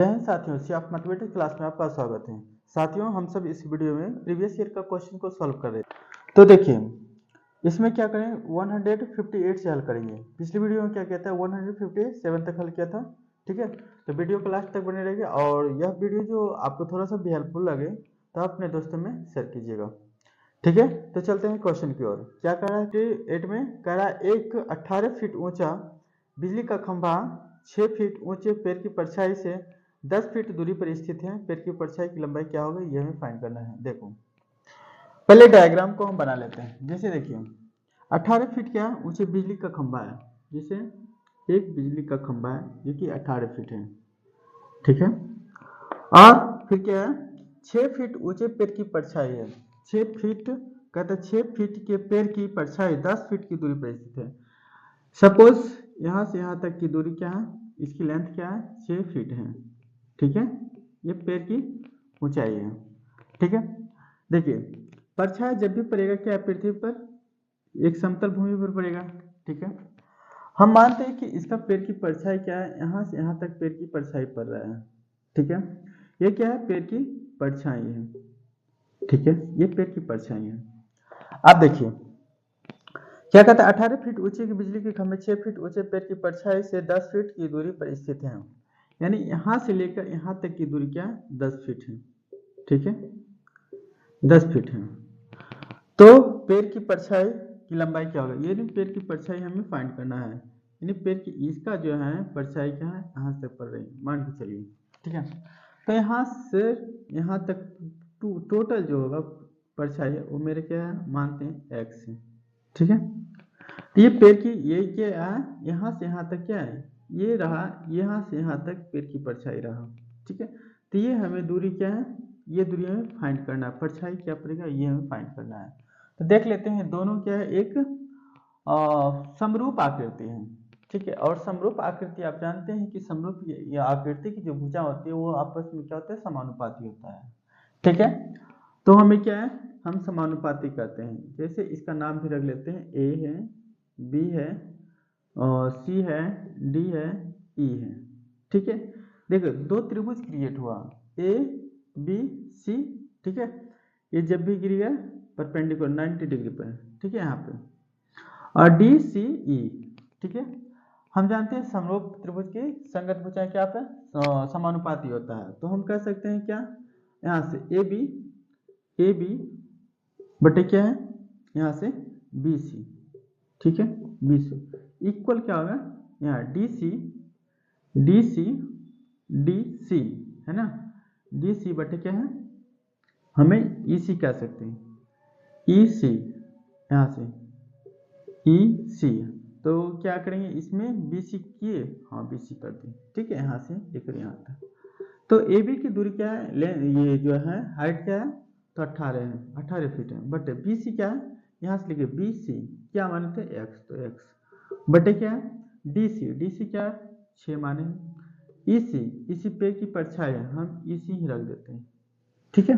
जय हिंद साथियों, सी of mathematics class में आपका स्वागत है। साथियों, हम सब इस वीडियो में प्रीवियस ईयर का क्वेश्चन को सॉल्व कर रहे हैं। तो देखिए, इसमें क्या करें, 158 से हल करेंगे। पिछली वीडियो में क्या किया था, 157 तक हल किया था। ठीक है, तो वीडियो को लास्ट तक बने रहिए और यह वीडियो जो आपको थोड़ा सा भी हेल्पफुल लगे तो अपने दोस्तों में शेयर कीजिएगा। ठीक है, तो चलते हैं क्वेश्चन की ओर। क्या कह रहा है कि 8 में कह रहा है एक 18 फीट ऊंचा बिजली का खंभा 6 फीट ऊंचे पेड़ की परछाई से 10 फीट दूरी पर स्थित है। पेड़ की परछाई की लंबाई क्या होगी, यह हमें फाइंड करना है। देखो, पहले डायग्राम को हम बना लेते हैं। जैसे देखिए, 18 फीट क्या ऊंचे बिजली का खंभा है। जैसे एक बिजली का खंभा है जो कि 18 फीट है। ठीक है, और फिर क्या है, 6 फीट ऊंचे पेड़ की परछाई है। 6 फीट कहते हैं, 6 फीट के पेड़ की परछाई 10 फीट की दूरी पर स्थित है। सपोज यहाँ से यहाँ तक की दूरी क्या है, इसकी लेंथ क्या है, 6 फीट है। ठीक है, ये पेड़ की ऊंचाई है। ठीक है, देखिए परछाई जब भी पड़ेगा क्या पृथ्वी पर, एक समतल भूमि पर पड़ेगा। ठीक है, हम मानते हैं कि इसका पेड़ की परछाई क्या है, यहाँ से यहाँ तक पेड़ की परछाई पड़ रहा है। ठीक है, ये क्या है, पेड़ की परछाई है। ठीक है, ये पेड़ की परछाई है। अब देखिए क्या कहता है, 18 फीट ऊंचे की बिजली के खंभे 6 फीट ऊंचे पेड़ की परछाई से 10 फीट की दूरी पर स्थित है। यानी यहां से लेकर यहां तक की दूरी क्या है, 10 फीट है। ठीक है, 10 फीट है। तो पेड़ की परछाई की लंबाई क्या होगा, ये पेड़ की परछाई हमें फाइंड करना है। यानी पेड़ की इसका जो है परछाई क्या है, यहाँ से पड़ रही है, मान के चलिए। ठीक है, तो यहाँ से यहाँ तक टोटल जो होगा परछाई है वो मेरे क्या है, मानते हैं एक्स है। ठीक है, तो ये पेड़ की ये क्या है, यहाँ से यहाँ तक क्या है, ये रहा, यहाँ से यहाँ तक पेड़ की परछाई रहा। ठीक है, तो ये हमें दूरी क्या है, ये दूरी हमें फाइंड करना है। परछाई क्या पड़ेगा, ये हमें फाइंड करना है। तो देख लेते हैं, दोनों क्या है, एक समरूप आकृति है। ठीक है, और समरूप आकृति आप जानते हैं कि समरूप या आकृति की जो भुजा होती है वो आपस में क्या होता है, समानुपाती होता है। ठीक है, तो हमें क्या है, हम समानुपाती कहते हैं। जैसे इसका नाम भी रख लेते हैं, ए है, बी है, और सी है, डी है, ई है। ठीक है, देखो दो त्रिभुज क्रिएट हुआ, ए बी सी। ठीक है, ये जब भी गिरेगा परपेंडिकुलर 90 डिग्री पर। ठीक है, यहाँ पे और डी सी ई। ठीक है, हम जानते हैं समरूप त्रिभुज की संगत भुजाएं क्या पे समानुपाती होता है। तो हम कह सकते हैं क्या, यहाँ से ए बी बटे क्या है, यहाँ से बी सी। ठीक है, बी सी इक्वल क्या होगा, यहाँ D C D C D C है ना, डी सी बटे क्या है, हमें ई सी कह सकते हैं, ई सी, यहाँ से ई सी। तो क्या करेंगे, इसमें बी सी किए, हाँ बी सी कर दिए। ठीक है, यहाँ से लेकर यहाँ तक। तो ए बी की दूरी क्या है, ये जो है हाइट क्या है, तो 18 है, 18 फीट है। बट बी सी क्या है, यहाँ से लिखे बी सी क्या माने थे, एक्स, तो एक्स बटे क्या है, डी सी क्या है, 6 माने। इसी पे की परछाई है, हम इसी ही रख देते हैं। ठीक है,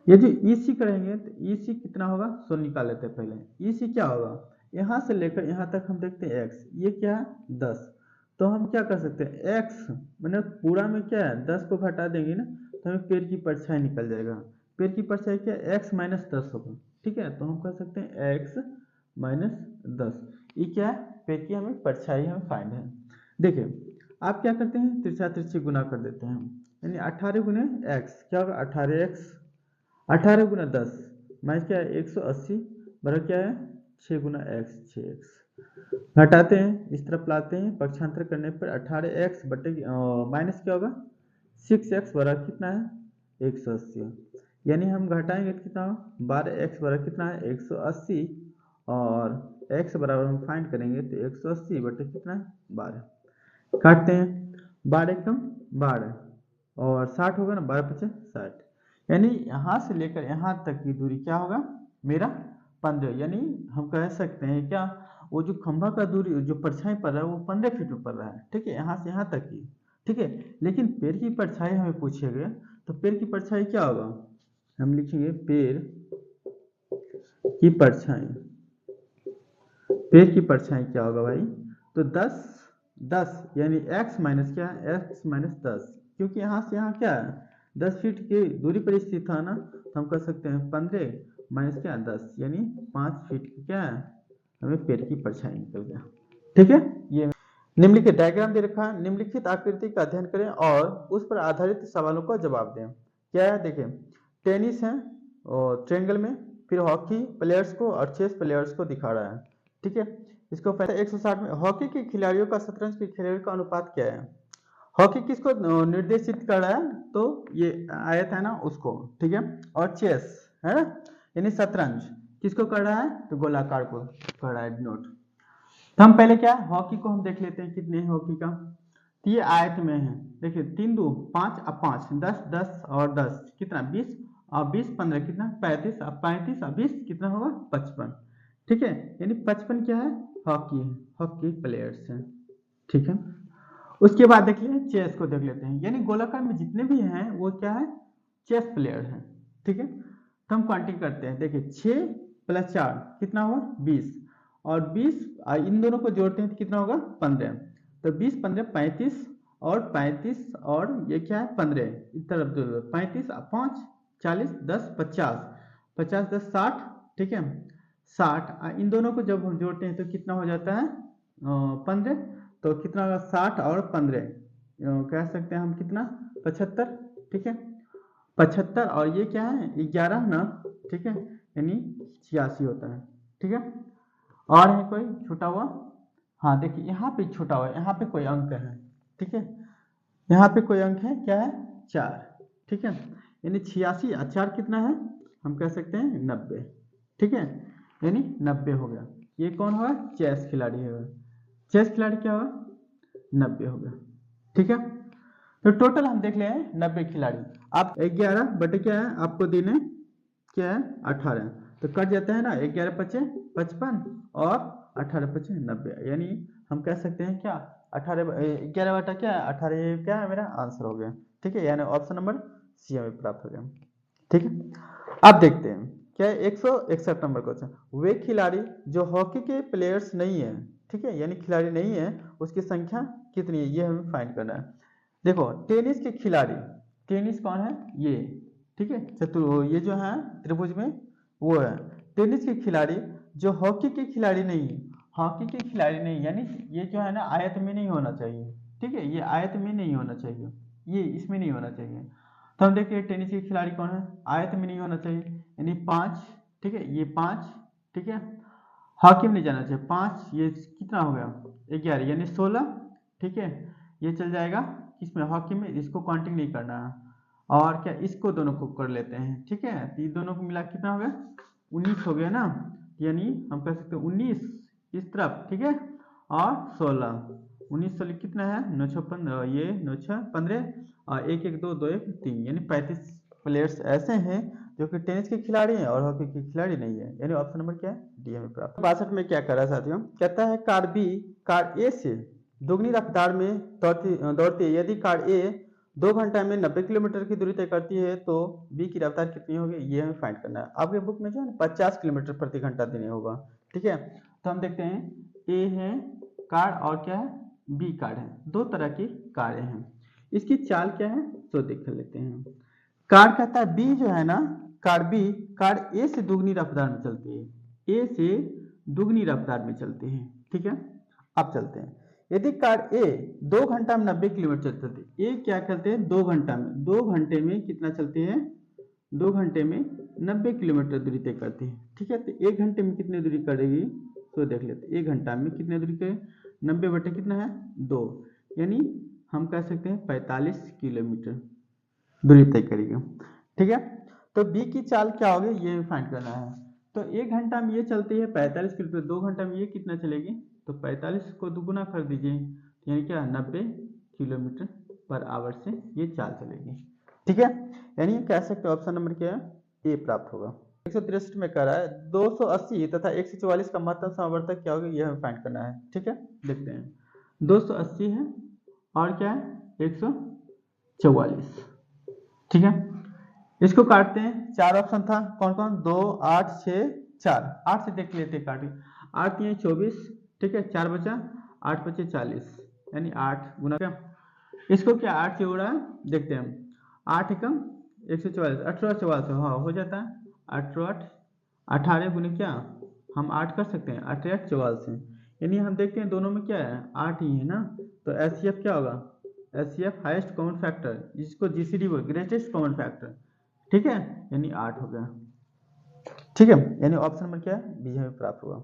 यदि इसी करेंगे तो इसी कितना होगा, सो निकाल लेते हैं पहले। इसी क्या होगा, यहाँ से लेकर यहाँ तक हम देखते हैं एक्स, ये क्या है 10। तो हम क्या कर सकते हैं, एक्स मैंने पूरा में क्या है 10 को घटा देंगे ना, तो हमें पेड़ की परछाई निकल जाएगा। पेड़ की परछाई क्या है, एक्स माइनस 10 होगा। ठीक है, तो हम कह सकते हैं एक्स माइनस 10, ये क्या है, पेड़ की हमें परछाई हमें फाइंड है। देखिए आप क्या करते हैं, तिरछा तिरछी गुना कर देते हैं, यानी 18 गुने एक्स क्या होगा, 18 एक्स, 18 गुना 10 माइनस क्या है 180 बराबर क्या है 6 गुना एक्स, 6x घटाते हैं, इस तरफ लाते हैं, पक्षांतर करने पर 18x बटे माइनस क्या होगा 6x बराबर कितना है 180। यानी हम घटाएंगे तो कितना, 12x बराबर कितना है 180, और x बराबर हम फाइंड करेंगे तो 180 बटे कितना है 12। काटते हैं, 12 कम 12 और 60 होगा ना, 12 पचे 60। यानी यहाँ से लेकर यहाँ तक की दूरी क्या होगा, मेरा 15। यानी हम कह सकते हैं क्या, वो जो खंभा का दूरी जो परछाई पड़ रहा है वो 15 फीट में पड़ रहा है। ठीक है, यहाँ से यहाँ तक की। ठीक है, लेकिन पेड़ की परछाई हमें पूछे गए, तो पेड़ की परछाई क्या होगा, हम लिखेंगे पेड़ की परछाई। पेड़ की परछाई क्या होगा भाई, तो 10 यानी x माइनस क्या है, x माइनस 10 क्योंकि यहाँ से यहाँ क्या है 10 फीट की दूरी पर स्थित था ना, तो हम कर सकते हैं 15 माइनस क्या 10 यानी 5 फीट की क्या है हमें पेड़ की परछाई निकल गया। ठीक है, ये निम्नलिखित डायग्राम दे रखा है, निम्नलिखित आकृति का अध्ययन करें और उस पर आधारित सवालों का जवाब दें। क्या है देखिए, टेनिस है और ट्रायंगल में, फिर हॉकी प्लेयर्स को और चेस प्लेयर्स को दिखा रहा है। ठीक है, इसको पहले 160 में हॉकी के खिलाड़ियों का शतरंज के खिलाड़ियों का अनुपात क्या है। हॉकी किसको निर्देशित कर रहा है, तो ये आयत है ना उसको। ठीक है, और चेस है ना यानी शतरंज किसको कर रहा है, तो गोलाकार को कर रहा है नोट। तो हम पहले क्या हॉकी को हम देख लेते हैं कितने हैं हॉकी का। तो ये आयत में है, देखिए 3 2 5 अब 5 10 10 और 10 कितना 20 और 20 15 कितना 35 अब 35 और 20 कितना होगा 55। ठीक है, यानी 55 क्या है हॉकी है, हॉकी प्लेयर्स हैं। ठीक है, उसके बाद देख लें चेस को देख लेते हैं, यानी गोलाकार में जितने भी हैं वो क्या है चेस प्लेयर हैं। ठीक है, तो हम काउंटिंग करते हैं, देखिए 6 + 4 कितना हुआ 20 और 20 इन दोनों को जोड़ते हैं तो कितना होगा 15। तो 20 15 35 और 35 और ये क्या है 15 इस तरफ 35 5 40 10 50 50 10 60। ठीक है, 60 इन दोनों को जब हम जोड़ते हैं तो कितना हो जाता है 15। तो कितना होगा 60 और 15 कह सकते हैं हम कितना 75। ठीक है, 75 और ये क्या है 11 ना। ठीक है, यानी 86 होता है। ठीक है, और है कोई छूटा हुआ, हाँ देखिए यहाँ पे छूटा हुआ है, यहाँ पे कोई अंक है। ठीक है, यहाँ पे कोई अंक है क्या है 4। ठीक है, यानी 86 और 4 कितना है हम कह सकते हैं 90। ठीक है, यानी 90 हो गया। ये कौन हुआ चेस खिलाड़ी है, चेस खिलाड़ी क्या हुआ 90 हो गया। ठीक है, तो टोटल हम देख ले 90 खिलाड़ी। आप 11 बटे क्या है आपको दिन है क्या है 18, तो कट जाता है ना 11 पचे 55 और 18 पचे 90, यानी हम कह सकते हैं क्या 18 11 बटा क्या 18 क्या है मेरा आंसर हो गया। ठीक है, यानी ऑप्शन नंबर सी हमें प्राप्त हो गया। ठीक है, अब देखते हैं क्या 161 नंबर क्वेश्चन, वे खिलाड़ी जो हॉकी के प्लेयर्स नहीं है। ठीक है, यानी खिलाड़ी नहीं है उसकी संख्या कितनी है ये हमें फाइंड करना है। देखो टेनिस के खिलाड़ी, टेनिस कौन है ये। ठीक है, ये जो है त्रिभुज में वो है टेनिस के खिलाड़ी, जो हॉकी के खिलाड़ी नहीं है, हॉकी के खिलाड़ी नहीं यानी ये जो है ना आयत में नहीं होना चाहिए। ठीक है, ये आयत में नहीं होना चाहिए, ये इसमें नहीं होना चाहिए। तो हम देखिए टेनिस के खिलाड़ी कौन है आयत में नहीं होना चाहिए यानी 5। ठीक है, ये 5। ठीक है, हॉकी में नहीं जाना चाहिए 5, ये कितना हो गया 11 यानी 16। ठीक है, ये चल जाएगा किसमें हॉकी में, इसको काउंटिंग नहीं करना है। और क्या इसको दोनों को कर लेते हैं। ठीक है, तो ये दोनों को मिला कितना हो गया 19 हो गया ना, यानी हम कह सकते हैं 19 इस तरफ। ठीक है, और 16 19 16 कितना है 9 6 ये 9 6 15 और 1 1 2 2 1 3 यानी 35 प्लेयर्स ऐसे हैं जो कि टेनिस के खिलाड़ी हैं और हॉकी के खिलाड़ी नहीं है, यानी ऑप्शन नंबर क्या है डी हमें प्राप्त। 62 में क्या कर रहा है साथियों, कहता है कार बी कार ए से दोगुनी रफ्तार में दौड़ती है। यदि कार ए 2 घंटा में 90 किलोमीटर की दूरी तय करती है तो बी की रफ्तार कितनी होगी ये हमें फाइंड करना है। आपके बुक में जो है 50 किलोमीटर प्रति घंटा देने होगा। ठीक है, तो हम देखते हैं ए है कार और क्या है बी कार है, दो तरह की कारें हैं। इसकी चाल क्या है तो देख लेते हैं। कार कहता है बी जो है ना कार बी कार ए से दुगनी रफ्तार में चलती है, ए से दुगनी रफ्तार में चलती है। ठीक है, अब चलते हैं। यदि कार ए 2 घंटा में 90 किलोमीटर चलती है, ए क्या करते हैं 2 घंटा में, 2 घंटे में कितना चलते हैं 2 घंटे में 90 किलोमीटर दूरी तय करती है। ठीक है, तो 1 घंटे में कितनी दूरी करेगी तो देख लेते हैं। 1 घंटा में कितनी दूरी करे 90 बटे कितना है 2, यानी हम कह सकते हैं 45 किलोमीटर दूरी तय करेगी। ठीक है, तो बी की चाल क्या होगी ये फाइंड करना है। तो 1 घंटा में ये चलती है 45 किलोमीटर, 2 घंटा में ये कितना चलेगी तो 45 को दुगुना कर दीजिए, यानी क्या 90 किलोमीटर पर आवर से ये चाल चलेगी। ठीक है, यानी कह सकते हैं ऑप्शन नंबर क्या है ए प्राप्त होगा। 163 में कह रहा है 280 तथा 144 का महत्तम समावर्तक क्या होगा ये हमें फाइंड करना है। ठीक है, देखते हैं 280 है और क्या है 144। ठीक है, इसको काटते हैं, 4 ऑप्शन था कौन कौन 2 8 6 4, 8 से देख लेते काटे 8 3 24। ठीक है, 4 बचा 8 बचे 40 यानी 8 गुना क्या इसको क्या 8 से उड़ा देखते हैं हम। 8 एकम 144, 18 हाँ हो जाता है। 18 18 गुने क्या हम 8 कर सकते हैं, 8 8 44, यानी हम देखते हैं दोनों में क्या है 8 ही है ना। तो एचसीएफ क्या होगा, एचसीएफ हाईएस्ट कॉमन फैक्टर, जिसको जीसीडी बोल ग्रेटेस्ट कॉमन फैक्टर, ठीक है, यानी 8 हो गया। ठीक है, यानी ऑप्शन नंबर क्या है, बी हमें प्राप्त हुआ।